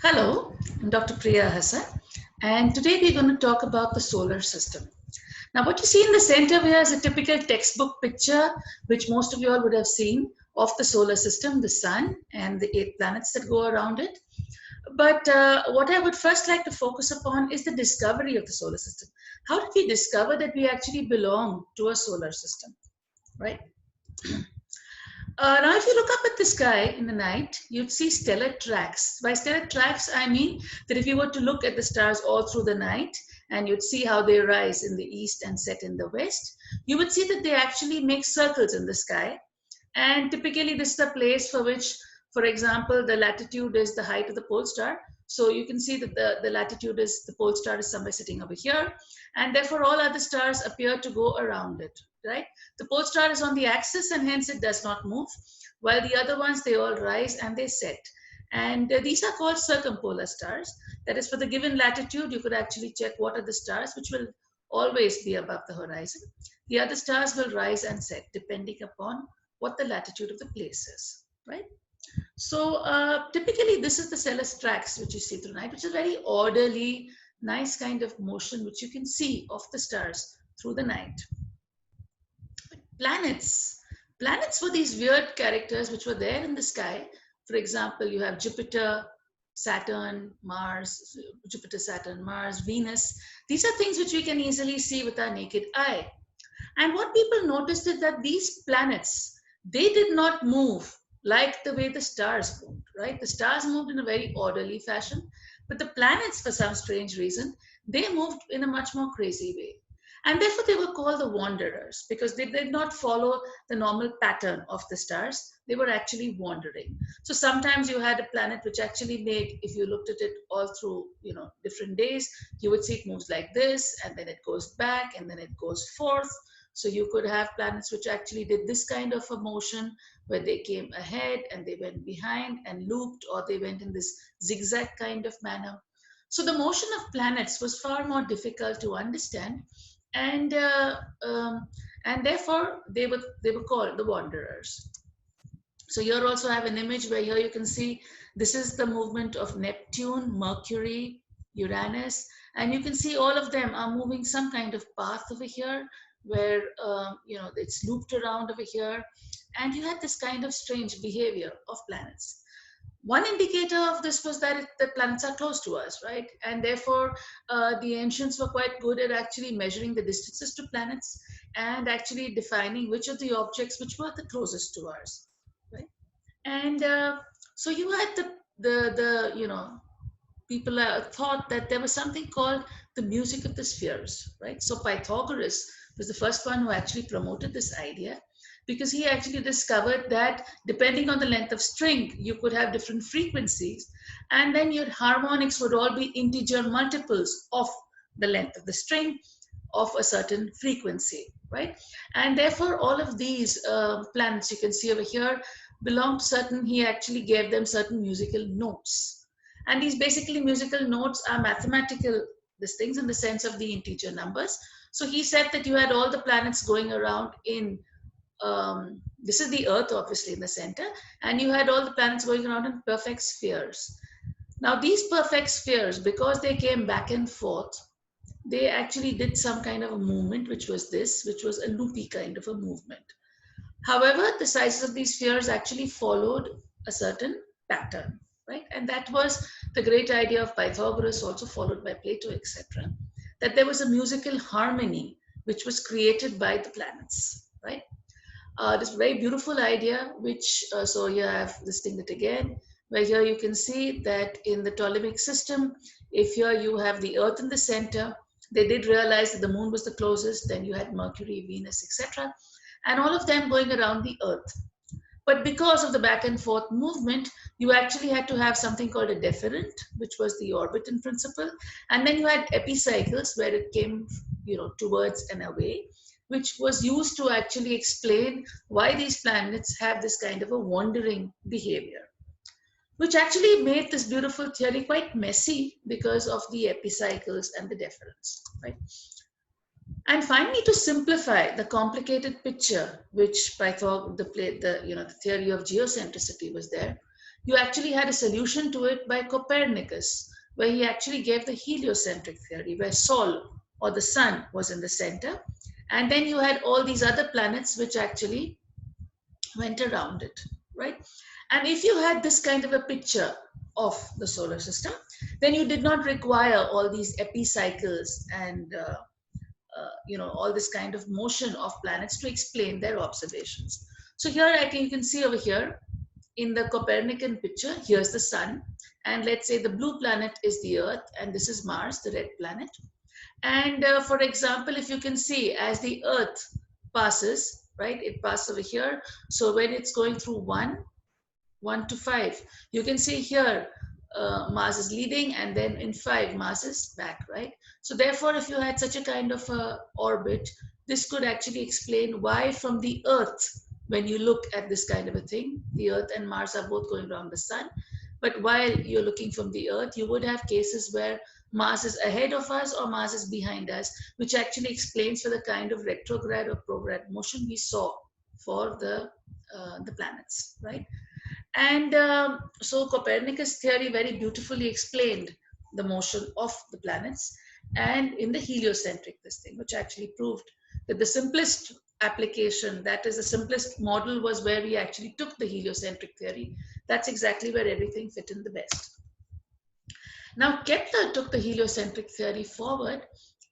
Hello, I'm Dr. Priya Hassan, and today we're going to talk about the solar system. Now, what you see in the center here is a typical textbook picture, which most of you all would have seen, of the solar system, the sun, and the 8 planets that go around it. But what I would first like to focus upon is the discovery of the solar system. How did we discover that we actually belong to a solar system, right? Now, if you look up at the sky in the night, you'd see stellar tracks. By stellar tracks, I mean that if you were to look at the stars all through the night and you'd see how they rise in the east and set in the west, you would see that they actually make circles in the sky. And typically, this is a place for which, for example, the latitude is the height of the pole star. So you can see that the latitude is, the pole star is somewhere sitting over here. And therefore, all other stars appear to go around it, right? The pole star is on the axis and hence it does not move, while the other ones, they all rise and they set. And these are called circumpolar stars. That is, for the given latitude, you could actually check what are the stars which will always be above the horizon. The other stars will rise and set depending upon what the latitude of the place is, right? So typically this is the stellar tracks which you see through night, which is very orderly, nice kind of motion which you can see of the stars through the night. Planets. Planets were these weird characters which were there in the sky. For example, you have Jupiter, Saturn, Mars, Jupiter, Saturn, Mars, Venus. These are things which we can easily see with our naked eye. And what people noticed is that these planets, they did not move like the way the stars moved, right? The stars moved in a very orderly fashion, but the planets, for some strange reason, they moved in a much more crazy way. And therefore, they were called the wanderers because they did not follow the normal pattern of the stars. They were actually wandering. So sometimes you had a planet which actually made, if you looked at it all through, different days, you would see it moves like this, and then it goes back, and then it goes forth. So you could have planets which actually did this kind of a motion where they came ahead and they went behind and looped, or they went in this zigzag kind of manner. So the motion of planets was far more difficult to understand, and therefore they were called the wanderers. So here also I have an image where here you can see this is the movement of Neptune, Mercury, Uranus, and you can see all of them are moving some kind of path over here where it's looped around over here, and you had this kind of strange behavior of planets. One indicator of this was that the planets are close to us, right? And therefore, the ancients were quite good at actually measuring the distances to planets and actually defining which of the objects which were the closest to ours, right? And so you had people thought that there was something called the music of the spheres, right? So Pythagoras was the first one who actually promoted this idea, because he actually discovered that depending on the length of string, you could have different frequencies, and then your harmonics would all be integer multiples of the length of the string of a certain frequency, right? And therefore, all of these planets you can see over here belong to certain, he actually gave them certain musical notes. And these basically musical notes are mathematical things in the sense of the integer numbers. So he said that you had all the planets going around in this is the Earth, obviously, in the center, and you had all the planets going around in perfect spheres. Now, these perfect spheres, because they came back and forth, they actually did some kind of a movement, which was a loopy kind of a movement. However, the sizes of these spheres actually followed a certain pattern, right? And that was the great idea of Pythagoras, also followed by Plato, etc., that there was a musical harmony which was created by the planets, right? This very beautiful idea, which, so here I have listing it again, where here you can see that in the Ptolemaic system, if here you have the Earth in the center, they did realize that the moon was the closest, then you had Mercury, Venus, etc., and all of them going around the Earth. But because of the back and forth movement, you actually had to have something called a deferent, which was the orbit in principle, and then you had epicycles where it came, towards and away, which was used to actually explain why these planets have this kind of a wandering behavior, which actually made this beautiful theory quite messy because of the epicycles and the deferents, right? And finally, to simplify the complicated picture, which Pythagoras, the theory of geocentricity was there, you actually had a solution to it by Copernicus, where he actually gave the heliocentric theory, where Sol or the sun was in the center. And then you had all these other planets which actually went around it, right? And if you had this kind of a picture of the solar system, then you did not require all these epicycles and all this kind of motion of planets to explain their observations. So here you can see over here in the Copernican picture, here's the sun, and let's say the blue planet is the Earth, and this is Mars, the red planet. And for example, if you can see, as the Earth passes, right, it passes over here. So when it's going through 1 to 5, you can see here Mars is leading, and then in 5, Mars is back, right? So therefore, if you had such a kind of a orbit, this could actually explain why from the Earth, when you look at this kind of a thing, the Earth and Mars are both going around the sun. But while you're looking from the Earth, you would have cases where Mars is ahead of us or Mars is behind us, which actually explains for the kind of retrograde or prograde motion we saw for the planets, right? And so Copernicus theory very beautifully explained the motion of the planets, and in the heliocentric this thing, which actually proved that the simplest application, that is the simplest model, was where we actually took the heliocentric theory. That's exactly where everything fit in the best. Now Kepler took the heliocentric theory forward,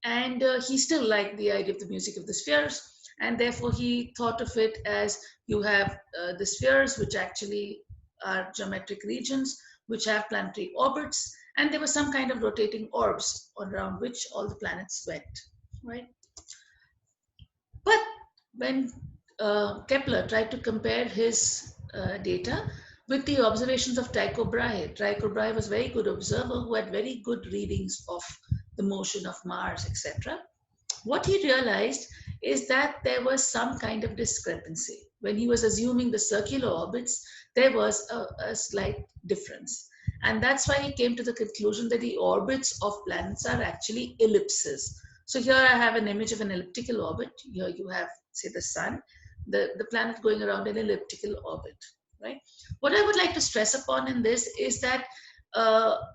and he still liked the idea of the music of the spheres, and therefore he thought of it as you have the spheres, which actually are geometric regions, which have planetary orbits, and there were some kind of rotating orbs around which all the planets went, right? But when Kepler tried to compare his data with the observations of Tycho Brahe. Tycho Brahe was a very good observer who had very good readings of the motion of Mars, etc. What he realized is that there was some kind of discrepancy. When he was assuming the circular orbits, there was a slight difference. And that's why he came to the conclusion that the orbits of planets are actually ellipses. So here I have an image of an elliptical orbit. Here you have, say, the sun, the planet going around an elliptical orbit, right? What I would like to stress upon in this is that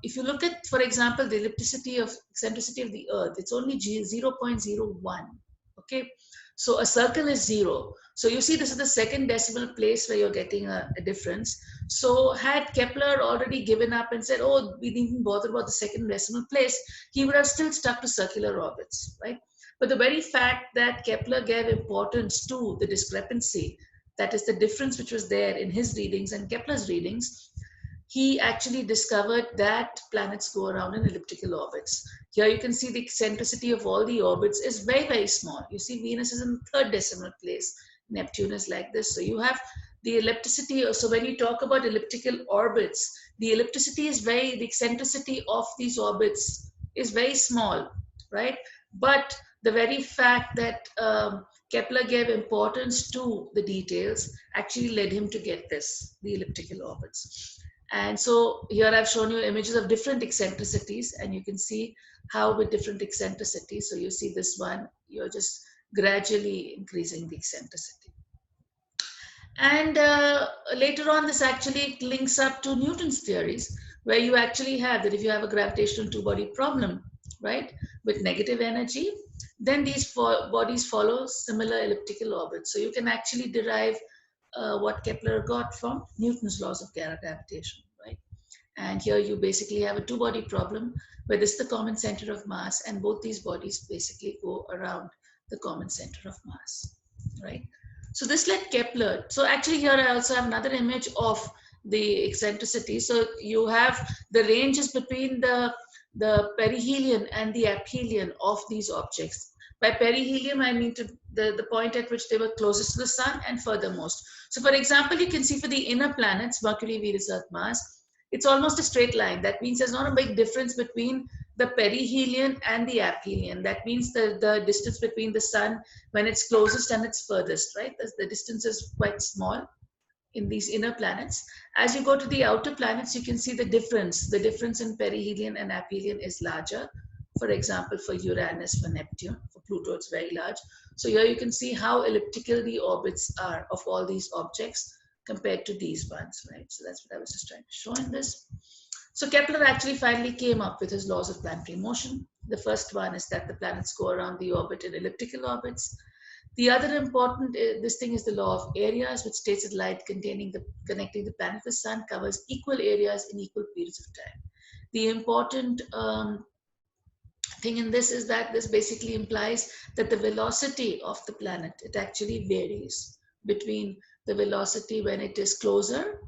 if you look at, for example, the eccentricity of the Earth, it's only 0.01. Okay, so a circle is 0. So you see, this is the second decimal place where you're getting a difference. So had Kepler already given up and said, "Oh, we didn't bother about the second decimal place," he would have still stuck to circular orbits, right? But the very fact that Kepler gave importance to the discrepancy, that is the difference which was there in his readings and Kepler's readings, he actually discovered that planets go around in elliptical orbits. Here you can see the eccentricity of all the orbits is very, very small. You see Venus is in the third decimal place. Neptune is like this. So you have the ellipticity. So when you talk about elliptical orbits, the eccentricity of these orbits is very small, right? But the very fact that Kepler gave importance to the details actually led him to get this, the elliptical orbits. And so here I've shown you images of different eccentricities, and you can see how with different eccentricities. So you see this one, you're just gradually increasing the eccentricity. And later on, this actually links up to Newton's theories, where you actually have that if you have a gravitational two-body problem, right, with negative energy, then these bodies follow similar elliptical orbits. So you can actually derive what Kepler got from Newton's laws of gravitation, right? And here you basically have a two-body problem where this is the common center of mass, and both these bodies basically go around the common center of mass, right? So this led Kepler. So actually here I also have another image of the eccentricity. So you have the ranges between the perihelion and the aphelion of these objects. By perihelion, I mean to the point at which they were closest to the sun and furthermost. So for example, you can see for the inner planets, Mercury, Venus, Earth, Mars, it's almost a straight line. That means there's not a big difference between the perihelion and the aphelion. That means the distance between the sun when it's closest and it's furthest, right? The distance is quite small in these inner planets. As you go to the outer planets, you can see the difference. The difference in perihelion and aphelion is larger. For example, for Uranus, for Neptune, for Pluto, it's very large. So here you can see how elliptical the orbits are of all these objects. compared to these ones, right? So that's what I was just trying to show in this. So Kepler actually finally came up with his laws of planetary motion. The first one is that the planets go around the orbit in elliptical orbits. The other important this thing is the law of areas, which states that light connecting the planet with the sun covers equal areas in equal periods of time. The important thing in this is that this basically implies that the velocity of the planet, it actually varies between the velocity when it is closer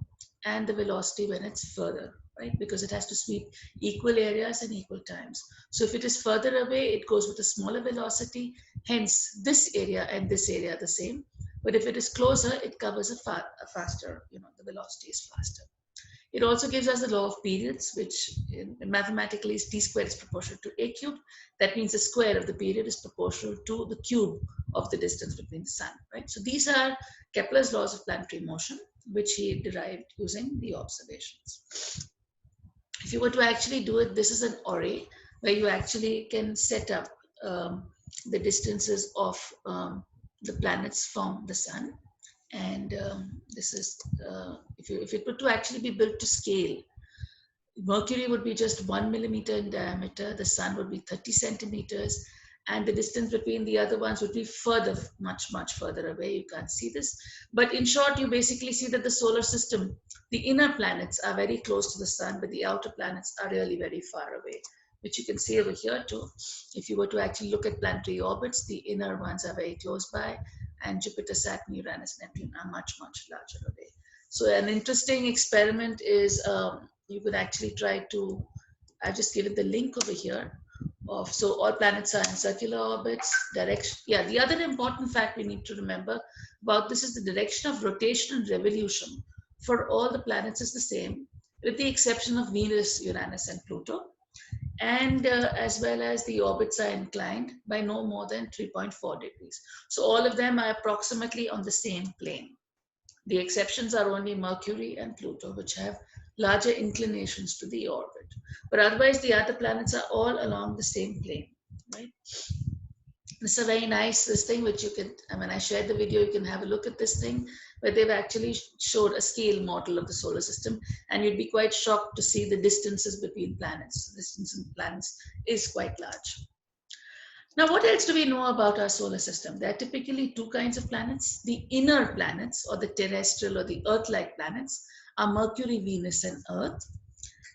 and the velocity when it's further, right? Because it has to sweep equal areas and equal times. So if it is further away, it goes with a smaller velocity, hence this area and this area are the same. But if it is closer, it covers a faster, the velocity is faster. It also gives us the law of periods, which mathematically is t squared is proportional to a cubed. That means the square of the period is proportional to the cube of the distance between the sun, right? So these are Kepler's laws of planetary motion, which he derived using the observations. If you were to actually do it, this is an array where you actually can set up the distances of the planets from the sun. And this is, if it were to actually be built to scale, Mercury would be just 1 millimeter in diameter, the sun would be 30 centimeters, and the distance between the other ones would be further, much, much further away. You can't see this. But in short, you basically see that the solar system, the inner planets are very close to the sun, but the outer planets are really very far away, which you can see over here too. If you were to actually look at planetary orbits, the inner ones are very close by, and Jupiter, Saturn, Uranus, Neptune are much, much larger away. So an interesting experiment is you could actually try to, I've just given the link over here of, so all planets are in circular orbits, direction. Yeah, the other important fact we need to remember about this is the direction of rotation and revolution for all the planets is the same, with the exception of Venus, Uranus, and Pluto. And as well as the orbits are inclined by no more than 3.4 degrees. So all of them are approximately on the same plane. The exceptions are only Mercury and Pluto, which have larger inclinations to the orbit. But otherwise, the other planets are all along the same plane, right? This is a very nice, this thing, which you can, when I shared the video, you can have a look at this thing, where they've actually showed a scale model of the solar system, and you'd be quite shocked to see the distances between planets. The distance in planets is quite large. Now, what else do we know about our solar system? There are typically two kinds of planets. The inner planets, or the terrestrial or the Earth-like planets, are Mercury, Venus, and Earth.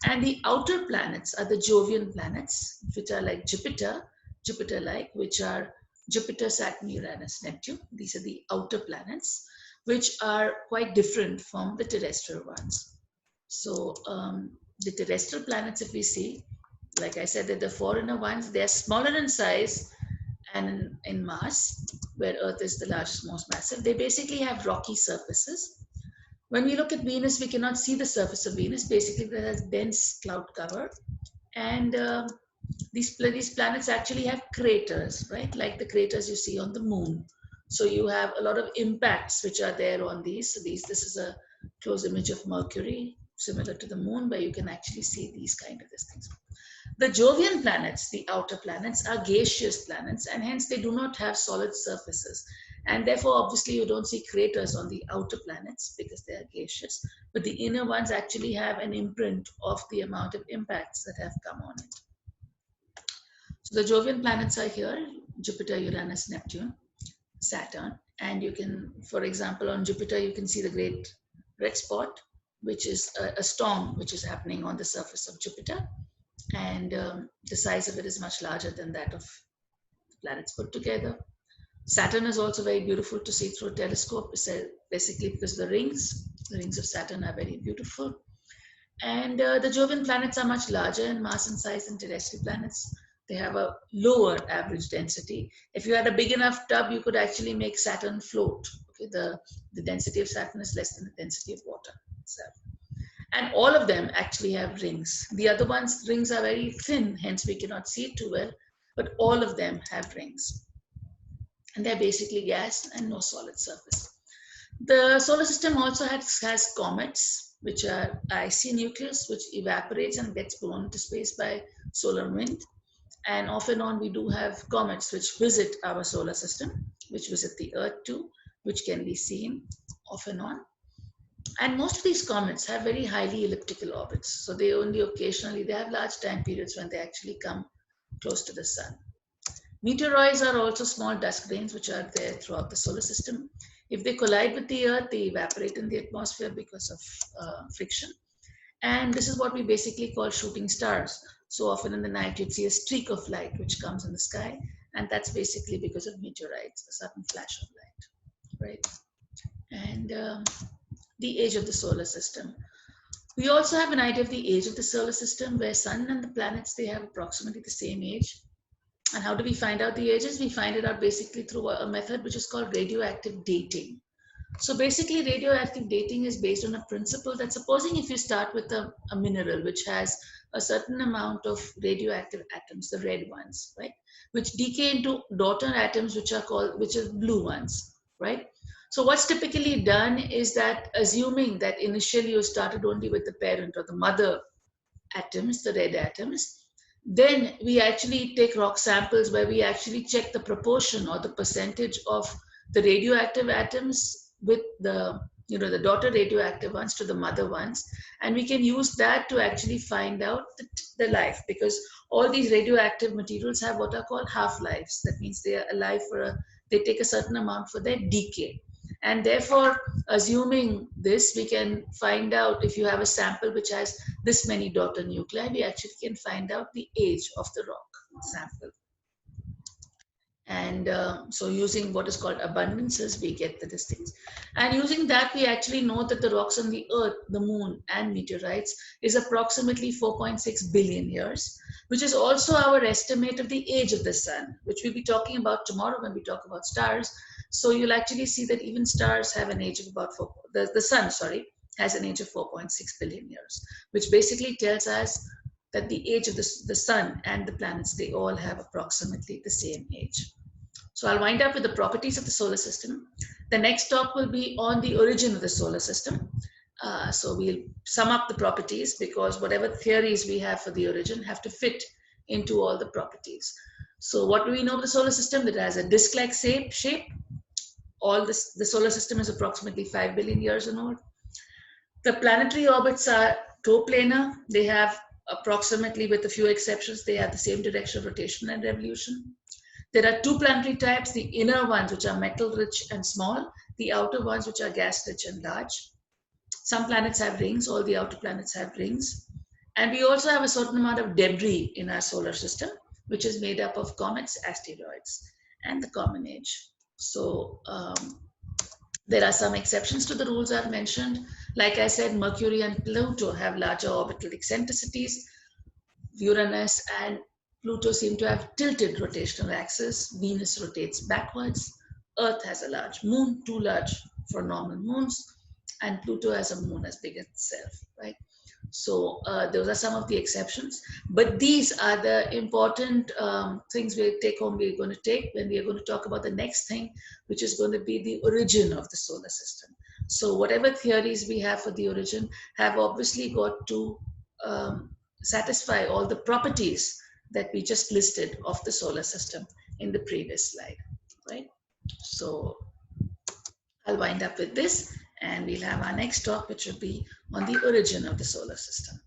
And the outer planets are the Jovian planets, which are like Jupiter, Jupiter-like, which are Jupiter, Saturn, Uranus, Neptune. These are the outer planets, which are quite different from the terrestrial ones. So the terrestrial planets, if we see, like I said, that the four inner ones, they're smaller in size and in mass, where Earth is the largest, most massive. They basically have rocky surfaces. When we look at Venus, we cannot see the surface of Venus. Basically, it has dense cloud cover. And these planets actually have craters, right? Like the craters you see on the moon. So you have a lot of impacts which are there on these. So this is a close image of Mercury, similar to the moon, where you can actually see these kind of things. The Jovian planets, the outer planets, are gaseous planets, and hence they do not have solid surfaces. And therefore, obviously, you don't see craters on the outer planets because they are gaseous. But the inner ones actually have an imprint of the amount of impacts that have come on it. So the Jovian planets are here: Jupiter, Uranus, Neptune, Saturn. And you can, for example, on Jupiter, you can see the great red spot, which is a storm which is happening on the surface of Jupiter. And the size of it is much larger than that of the planets put together. Saturn is also very beautiful to see through a telescope, basically because the rings of Saturn are very beautiful. And the Jovian planets are much larger in mass and size than terrestrial planets. They have a lower average density. If you had a big enough tub, you could actually make Saturn float. Okay, the density of Saturn is less than the density of water itself. And all of them actually have rings. The other ones, rings are very thin, hence we cannot see it too well, but all of them have rings. And they're basically gas and no solid surface. The solar system also has comets, which are icy nucleus, which evaporates and gets blown into space by solar wind. And off and on, we do have comets which visit our solar system, which visit the Earth too, which can be seen off and on. And most of these comets have very highly elliptical orbits. So they only occasionally, they have large time periods when they actually come close to the sun. Meteoroids are also small dust grains which are there throughout the solar system. If they collide with the Earth, they evaporate in the atmosphere because of friction. And this is what we basically call shooting stars. So often in the night, you'd see a streak of light which comes in the sky. And that's basically because of meteorites, a sudden flash of light, right? And the age of the solar system. We also have an idea of the age of the solar system, where sun and the planets, they have approximately the same age. And how do we find out the ages? We find it out basically through a method which is called radioactive dating. So basically, radioactive dating is based on a principle that, supposing if you start with a mineral which has a certain amount of radioactive atoms, the red ones, right, which decay into daughter atoms which are called, which are blue ones, right? So what's typically done is that, assuming that initially you started only with the parent or the mother atoms, the red atoms, then we actually take rock samples where we actually check the proportion or the percentage of the radioactive atoms with the, you know, the daughter radioactive ones to the mother ones, and we can use that to actually find out the life, because all these radioactive materials have what are called half-lives. That means they are alive for a, they take a certain amount for their decay. And therefore, assuming this, we can find out, if you have a sample which has this many daughter nuclei, we actually can find out the age of the rock sample. And so using what is called abundances, we get the distance. And using that, we actually know that the rocks on the Earth, the Moon, and meteorites is approximately 4.6 billion years, which is also our estimate of the age of the Sun, which we'll be talking about tomorrow when we talk about stars. So you'll actually see that even stars have an age of about the Sun, sorry, has an age of 4.6 billion years, which basically tells us that the age of the Sun and the planets, they all have approximately the same age. So I'll wind up with the properties of the solar system. The next talk will be on the origin of the solar system. So we'll sum up the properties, because whatever theories we have for the origin have to fit into all the properties. So what do we know of the solar system? That it has a disc-like shape. All this, the solar system is approximately 5 billion years old. The planetary orbits are coplanar. They have approximately, with a few exceptions, they have the same direction of rotation and revolution. There are two planetary types, the inner ones, which are metal-rich and small, the outer ones, which are gas-rich and large. Some planets have rings, all the outer planets have rings. And we also have a certain amount of debris in our solar system, which is made up of comets, asteroids, and the common age. So there are some exceptions to the rules I've mentioned. Like I said, Mercury and Pluto have larger orbital eccentricities. Uranus and Pluto seem to have tilted rotational axes. Venus rotates backwards. Earth has a large moon, too large for normal moons, and Pluto has a moon as big as itself, right? So those are some of the exceptions, but these are the important things we take home. We're going to take when we are going to talk about the next thing, which is going to be the origin of the solar system. So whatever theories we have for the origin have obviously got to satisfy all the properties that we just listed of the solar system in the previous slide, right? So I'll wind up with this, and we'll have our next talk, which will be on the origin of the solar system.